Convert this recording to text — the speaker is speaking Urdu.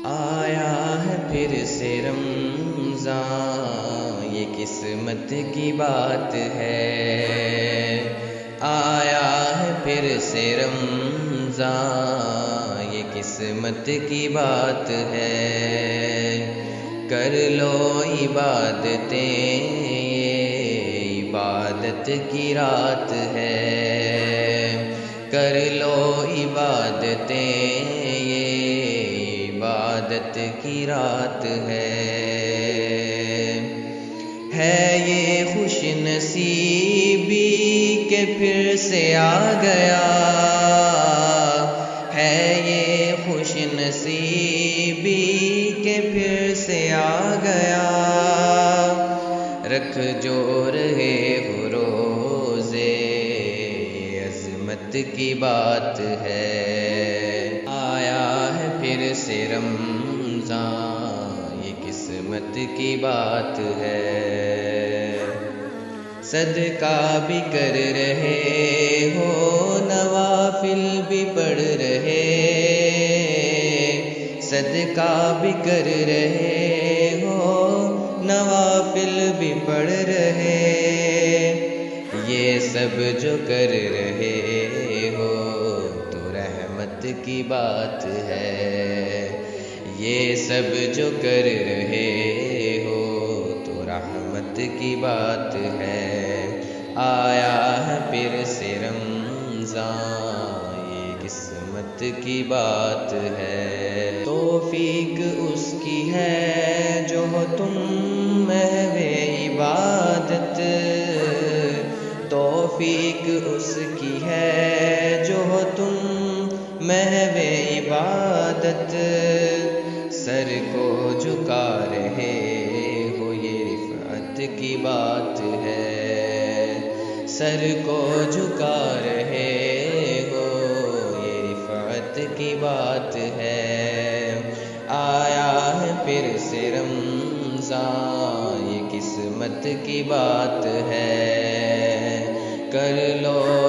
آیا ہے پھر سے رمضان، یہ قسمت کی بات ہے۔ آیا ہے پھر سے رمضان، یہ قسمت کی بات ہے۔ کر لو عبادتیں، یہ عبادت کی رات ہے۔ کر لو عبادتیں، یہ عبادت کی رات ہے۔ یہ خوش نصیبی کہ پھر سے آ گیا، ہے یہ خوش نصیبی کہ پھر سے آ گیا۔ رکھ جو رہے ہو روزے، عظمت کی بات ہے۔ آیا ہے پھر سے رمضان، یہ قسمت کی بات ہے۔ صدقہ بھی کر رہے ہو، نوافل بھی پڑھ رہے، صدقہ بھی کر رہے ہو، نوافل بھی پڑھ رہے۔ یہ سب جو کر رہے ہو تو رحمت کی بات ہے۔ یہ سب جو کر رہے ہو تو رحمت کی بات ہے۔ آیا ہے پھر سے رمضان، یہ قسمت کی بات ہے۔ توفیق اس کی ہے جو تم محو عبادت، توفیق اس کی ہے جو تم محو عبادت۔ سر کو جھکا رہے ہو، یہ رفعت کی بات ہے۔ سر کو جھکا رہے ہو، یہ رفعت کی بات ہے۔ آیا ہے پھر سے رمضان، یہ قسمت کی بات ہے۔ کر لو